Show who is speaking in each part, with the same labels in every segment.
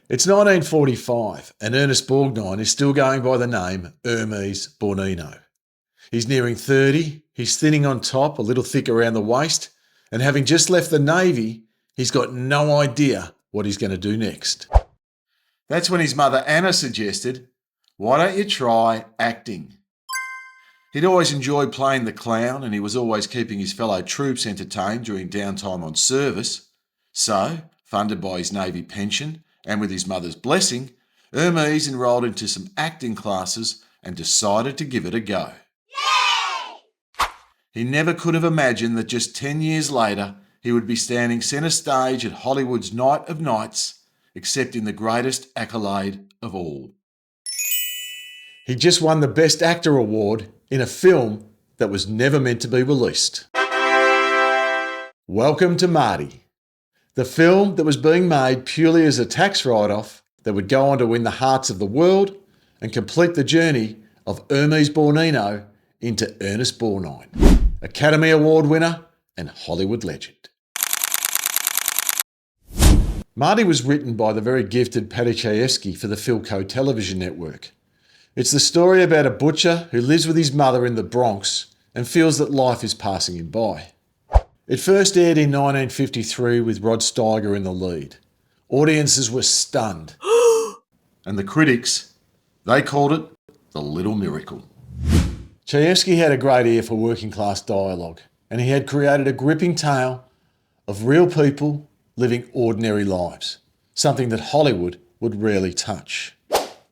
Speaker 1: It's 1945 and Earnest Borgnine is still going by the name Earnest Borgnine. He's nearing 30, he's thinning on top, a little thick around the waist, and having just left the Navy, he's got no idea what he's going to do next. That's when his mother Anna suggested, "Why don't you try acting?" He'd always enjoyed playing the clown and he was always keeping his fellow troops entertained during downtime on service. So, funded by his Navy pension and with his mother's blessing, Hermes enrolled into some acting classes and decided to give it a go. Yay! He never could have imagined that just 10 years later he would be standing centre stage at Hollywood's Night of Nights, accepting the greatest accolade of all. He just won the Best Actor award in a film that was never meant to be released. Welcome to Marty, the film that was being made purely as a tax write-off that would go on to win the hearts of the world and complete the journey of Earnest Borgnine into Earnest Borgnine, Academy Award winner and Hollywood legend. Marty was written by the very gifted Patty Chayefsky for the Philco television network. It's the story about a butcher who lives with his mother in the Bronx and feels that life is passing him by. It first aired in 1953 with Rod Steiger in the lead. Audiences were stunned. And the critics, they called it the Little Miracle. Chayefsky had a great ear for working class dialogue, and he had created a gripping tale of real people living ordinary lives, something that Hollywood would rarely touch.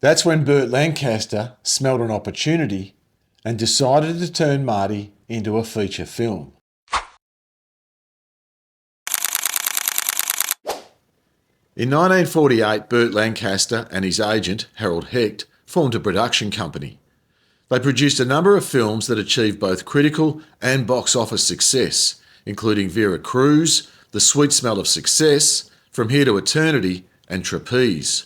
Speaker 1: That's when Burt Lancaster smelled an opportunity and decided to turn Marty into a feature film. In 1948, Burt Lancaster and his agent, Harold Hecht, formed a production company. They produced a number of films that achieved both critical and box office success, including Vera Cruz, The Sweet Smell of Success, From Here to Eternity, and Trapeze.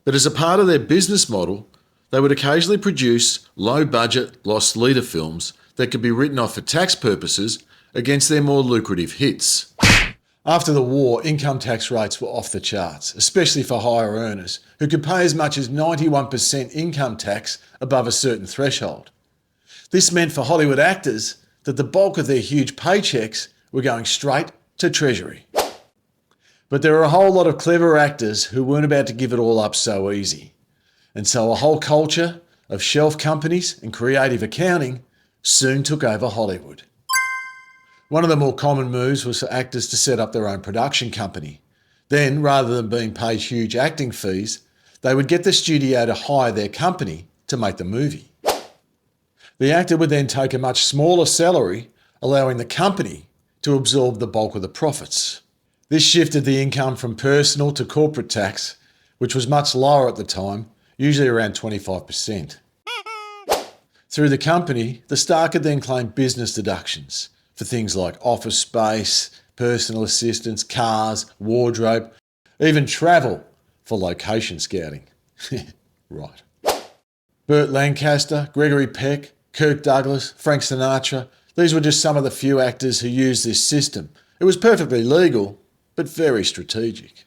Speaker 1: But as a part of their business model, they would occasionally produce low-budget, lost leader films that could be written off for tax purposes against their more lucrative hits. After the war, income tax rates were off the charts, especially for higher earners, who could pay as much as 91% income tax above a certain threshold. This meant for Hollywood actors that the bulk of their huge paychecks were going straight to Treasury. But there were a whole lot of clever actors who weren't about to give it all up so easy. And so a whole culture of shelf companies and creative accounting soon took over Hollywood. One of the more common moves was for actors to set up their own production company. Then, rather than being paid huge acting fees, they would get the studio to hire their company to make the movie. The actor would then take a much smaller salary, allowing the company to absorb the bulk of the profits. This shifted the income from personal to corporate tax, which was much lower at the time, usually around 25%. Through the company, the star could then claim business deductions for things like office space, personal assistance, cars, wardrobe, even travel for location scouting. Right. Burt Lancaster, Gregory Peck, Kirk Douglas, Frank Sinatra, these were just some of the few actors who used this system. It was perfectly legal, but very strategic.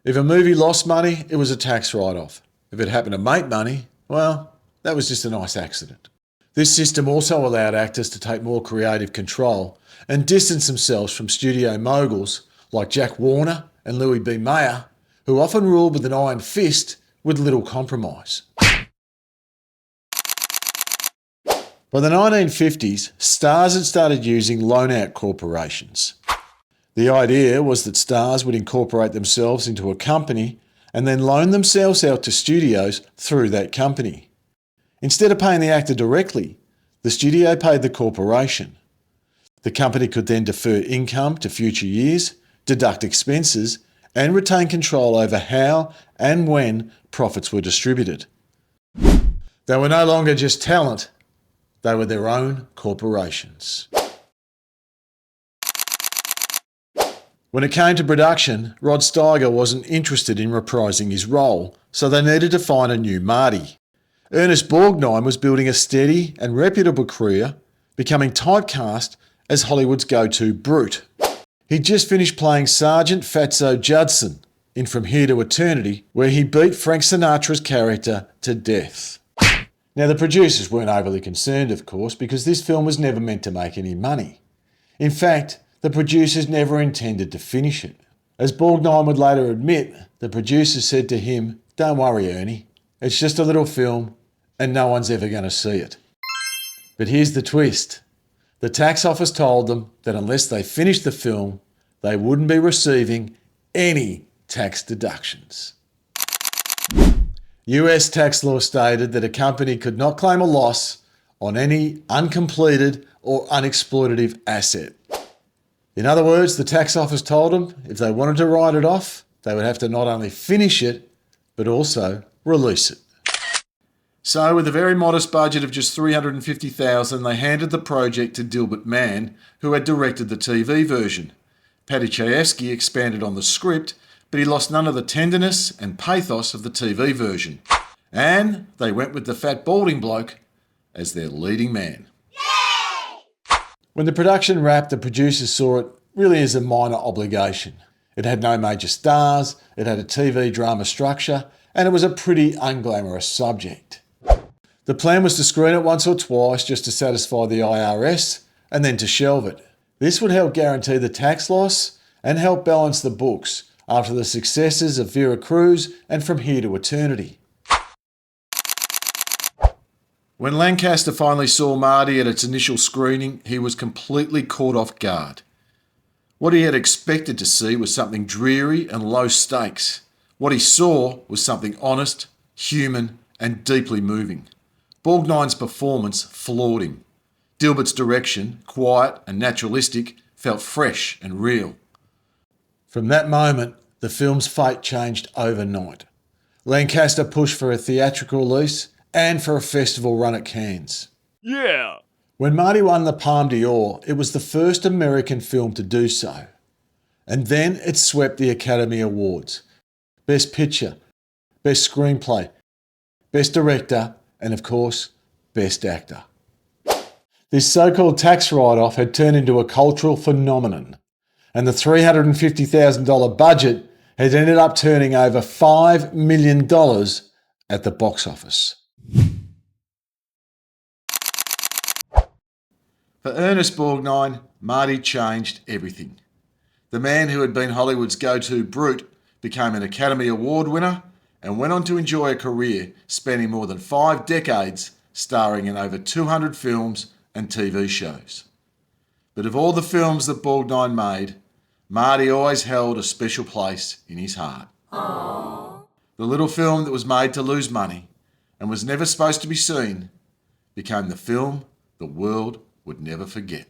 Speaker 1: If a movie lost money, it was a tax write-off. If it happened to make money, well, that was just a nice accident. This system also allowed actors to take more creative control and distance themselves from studio moguls like Jack Warner and Louis B. Mayer, who often ruled with an iron fist with little compromise. By the 1950s, stars had started using loan-out corporations. The idea was that stars would incorporate themselves into a company and then loan themselves out to studios through that company. Instead of paying the actor directly, the studio paid the corporation. The company could then defer income to future years, deduct expenses, and retain control over how and when profits were distributed. They were no longer just talent, they were their own corporations. When it came to production, Rod Steiger wasn't interested in reprising his role, so they needed to find a new Marty. Earnest Borgnine was building a steady and reputable career, becoming typecast as Hollywood's go-to brute. He'd just finished playing Sergeant Fatso Judson in From Here to Eternity, where he beat Frank Sinatra's character to death. Now, the producers weren't overly concerned, of course, because this film was never meant to make any money. In fact, the producers never intended to finish it. As Borgnine would later admit, the producers said to him, "Don't worry, Ernie, it's just a little film and no one's ever going to see it." But here's the twist. The tax office told them that unless they finished the film, they wouldn't be receiving any tax deductions. US tax law stated that a company could not claim a loss on any uncompleted or unexploitative asset. In other words, the tax office told them if they wanted to write it off, they would have to not only finish it, but also release it. So with a very modest budget of just $350,000, they handed the project to Dilbert Mann, who had directed the TV version. Paddy Chayefsky expanded on the script, but he lost none of the tenderness and pathos of the TV version. And they went with the fat balding bloke as their leading man. Yay! When the production wrapped, the producers saw it really as a minor obligation. It had no major stars, it had a TV drama structure, and it was a pretty unglamorous subject. The plan was to screen it once or twice just to satisfy the IRS and then to shelve it. This would help guarantee the tax loss and help balance the books after the successes of Vera Cruz and From Here to Eternity. When Lancaster finally saw Marty at its initial screening, he was completely caught off guard. What he had expected to see was something dreary and low stakes. What he saw was something honest, human, and deeply moving. Borgnine's performance floored him. Dilbert's direction, quiet and naturalistic, felt fresh and real. From that moment, the film's fate changed overnight. Lancaster pushed for a theatrical release and for a festival run at Cannes.
Speaker 2: Yeah!
Speaker 1: When Marty won the Palme d'Or, it was the first American film to do so. And then it swept the Academy Awards. Best Picture, Best Screenplay, Best Director, and of course, Best Actor. This so-called tax write-off had turned into a cultural phenomenon, and the $350,000 budget had ended up turning over $5 million at the box office. For Earnest Borgnine, Marty changed everything. The man who had been Hollywood's go-to brute became an Academy Award winner and went on to enjoy a career spanning more than 5 decades, starring in over 200 films and TV shows. But of all the films that Borgnine made, Marty always held a special place in his heart. Aww. The little film that was made to lose money and was never supposed to be seen became the film the world would never forget.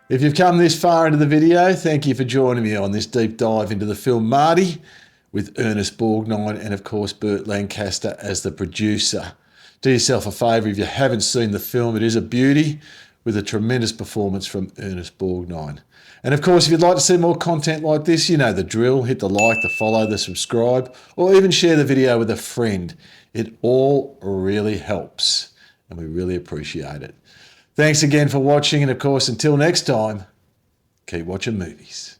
Speaker 1: If you've come this far into the video, thank you for joining me on this deep dive into the film Marty with Earnest Borgnine and of course Burt Lancaster as the producer. Do yourself a favour if you haven't seen the film, it is a beauty with a tremendous performance from Earnest Borgnine. And of course, if you'd like to see more content like this, you know the drill. Hit the like, the follow, the subscribe, or even share the video with a friend. It all really helps, and we really appreciate it. Thanks again for watching, and of course, until next time, keep watching movies.